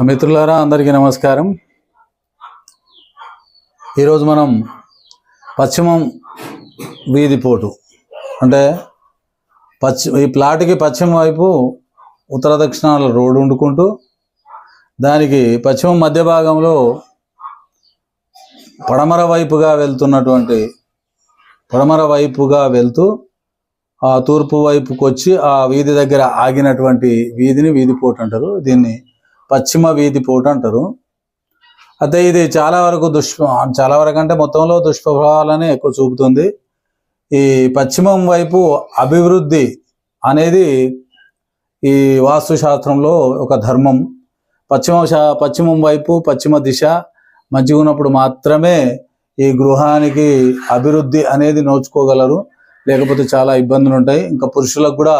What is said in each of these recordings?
మిత్రులారా అందరికీ నమస్కారం. ఈరోజు మనం పశ్చిమం వీధి పోటు అంటే ఈ ప్లాట్కి పశ్చిమ వైపు ఉత్తర దక్షిణాల రోడ్డు వండుకుంటూ దానికి పశ్చిమ మధ్య భాగంలో పడమర వైపుగా వెళ్తూ ఆ తూర్పు వైపుకి వచ్చి ఆ వీధి దగ్గర ఆగినటువంటి వీధిని వీధి పోటు అంటారు. దీన్ని పశ్చిమ వీధి పోటు అంటారు. అయితే ఇది చాలా వరకు అంటే మొత్తంలో దుష్ప్రభావాలని ఎక్కువ చూపుతుంది. ఈ పశ్చిమం వైపు అభివృద్ధి అనేది ఈ వాస్తుశాస్త్రంలో ఒక ధర్మం. పశ్చిమం వైపు పశ్చిమ దిశ మంచిగా ఉన్నప్పుడు మాత్రమే ఈ గృహానికి అభివృద్ధి అనేది నోచుకోగలరు, లేకపోతే చాలా ఇబ్బందులు ఉంటాయి. ఇంకా పురుషులకు కూడా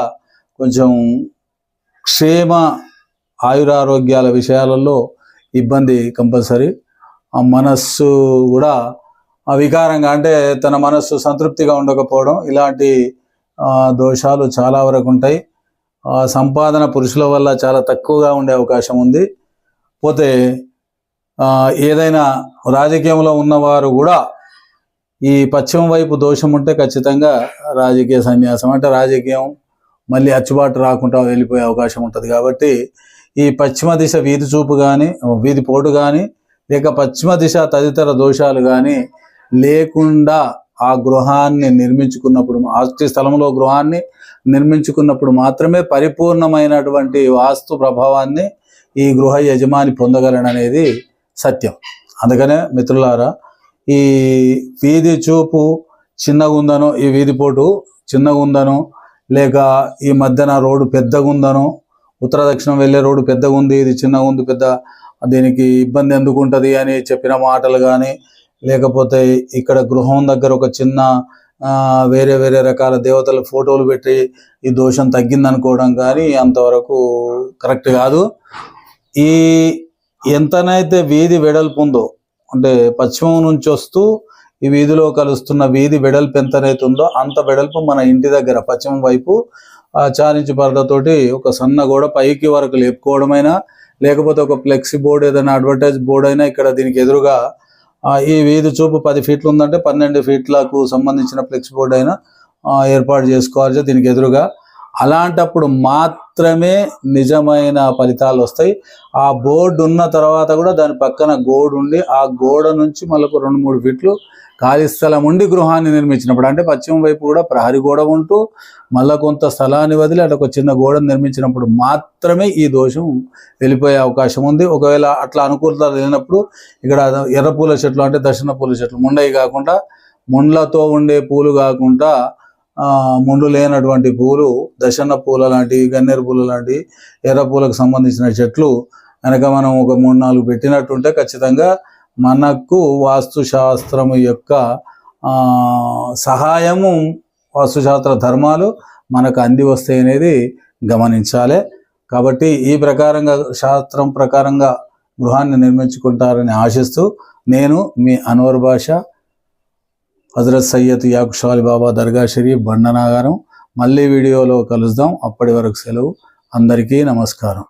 కొంచెం క్షేమ ఆయురారోగ్యాల విషయాలలో ఇబ్బంది కంపల్సరీ. ఆ మనస్సు కూడా వికారంగా అంటే తన మనస్సు సంతృప్తిగా ఉండకపోవడం, ఇలాంటి దోషాలు చాలా వరకు ఉంటాయి. సంపాదన పురుషుల వల్ల చాలా తక్కువగా ఉండే అవకాశం ఉంది. పోతే ఏదైనా రాజకీయంలో ఉన్నవారు కూడా ఈ పశ్చిమ వైపు దోషం ఉంటే ఖచ్చితంగా రాజకీయ సన్యాసం అంటే రాజకీయం మళ్ళీ అచ్చుబాటు రాకుండా వెళ్ళిపోయే అవకాశం ఉంటుంది. కాబట్టి ఈ పశ్చిమ దిశ వీధి చూపు కానీ వీధి పోటు కానీ లేక పశ్చిమ దిశ తదితర దోషాలు కానీ లేకుండా ఆ గృహాన్ని నిర్మించుకున్నప్పుడు, ఆస్తి స్థలంలో గృహాన్ని నిర్మించుకున్నప్పుడు మాత్రమే పరిపూర్ణమైనటువంటి వాస్తు ప్రభావాన్ని ఈ గృహ యజమాని పొందగలడనేది సత్యం. అందుకనే మిత్రులారా, ఈ వీధి చూపు చిన్నగా ఉందనో, ఈ వీధి పోటు చిన్నగా ఉందనో, లేక ఈ మధ్యన రోడ్డు పెద్దగా ఉందనో, ఉత్తర దక్షిణం వెళ్ళే రోడ్డు పెద్దగా ఉంది, ఇది చిన్నగా ఉంది, దీనికి ఇబ్బంది ఎందుకు ఉంటుంది అని చెప్పిన మాటలు కానీ, లేకపోతే ఇక్కడ గృహం దగ్గర ఒక చిన్న వేరే రకాల దేవతల ఫోటోలు పెట్టి ఈ దోషం తగ్గిందనుకోవడం కానీ అంతవరకు కరెక్ట్ కాదు. ఈ ఎంతనైతే వీధి వెడల్పు ఉందో, అంటే పశ్చిమం నుంచి వస్తూ ఈ వీధిలో కలుస్తున్న వీధి వెడల్పు ఎంతనైతే ఉందో అంత వెడల్పు మన ఇంటి దగ్గర పశ్చిమం వైపు చారించి పరదతోటి ఒక సన్న గోడ పైకి వరకు లేపుకోవడమైనా, లేకపోతే ఒక ఫ్లెక్సీ బోర్డు ఏదైనా అడ్వర్టైజ్ బోర్డు అయినా ఇక్కడ దీనికి ఎదురుగా ఈ వీధి చూపు 10 ఫీట్లు ఉందంటే 12 ఫీట్లకు సంబంధించిన ఫ్లెక్సీ బోర్డు అయినా ఏర్పాటు చేసుకోవాలి దీనికి ఎదురుగా. అలాంటప్పుడు మాత్రమే నిజమైన ఫలితాలు వస్తాయి. ఆ బోర్డు ఉన్న తర్వాత కూడా దాని పక్కన గోడ ఉండి ఆ గోడ నుంచి మళ్ళీ 2-3 ఫీట్లు ఖాళీ స్థలం ఉండి గృహాన్ని నిర్మించినప్పుడు, అంటే పశ్చిమ వైపు కూడా ప్రహరీ గోడ ఉంటూ మళ్ళీ కొంత స్థలాన్ని వదిలి అట్లా ఒక చిన్న గోడను నిర్మించినప్పుడు మాత్రమే ఈ దోషం వెళ్ళిపోయే అవకాశం ఉంది. ఒకవేళ అట్లా అనుకూలత లేనప్పుడు ఇక్కడ ఎర్ర పూల చెట్లు అంటే దర్శన పూల చెట్లు ముండయి కాకుండా, ముండ్లతో ఉండే పూలు కాకుండా ముండు లేనటువంటి పూలు, దశన్న పూల లాంటివి, గన్నేరు పూల లాంటివి, ఎర్ర పూలకు సంబంధించిన చెట్లు కనుక మనం ఒక 3-4 పెట్టినట్టుంటే ఖచ్చితంగా మనకు వాస్తుశాస్త్రము యొక్క సహాయము, వాస్తుశాస్త్ర ధర్మాలు మనకు అంది వస్తాయి అనేది గమనించాలి. కాబట్టి ఈ ప్రకారంగా శాస్త్రం ప్రకారంగా గృహాన్ని నిర్మించుకుంటారని ఆశిస్తూ నేను మీ అన్వర్ బాషా, హజరత్ సయ్యద్ యాకుబ్ అలీ బాబా దర్గా షరీఫ్ బండనాగారం. మళ్ళీ వీడియోలో కలుద్దాం. అప్పటి వరకు సెలవు. అందరికీ నమస్కారం.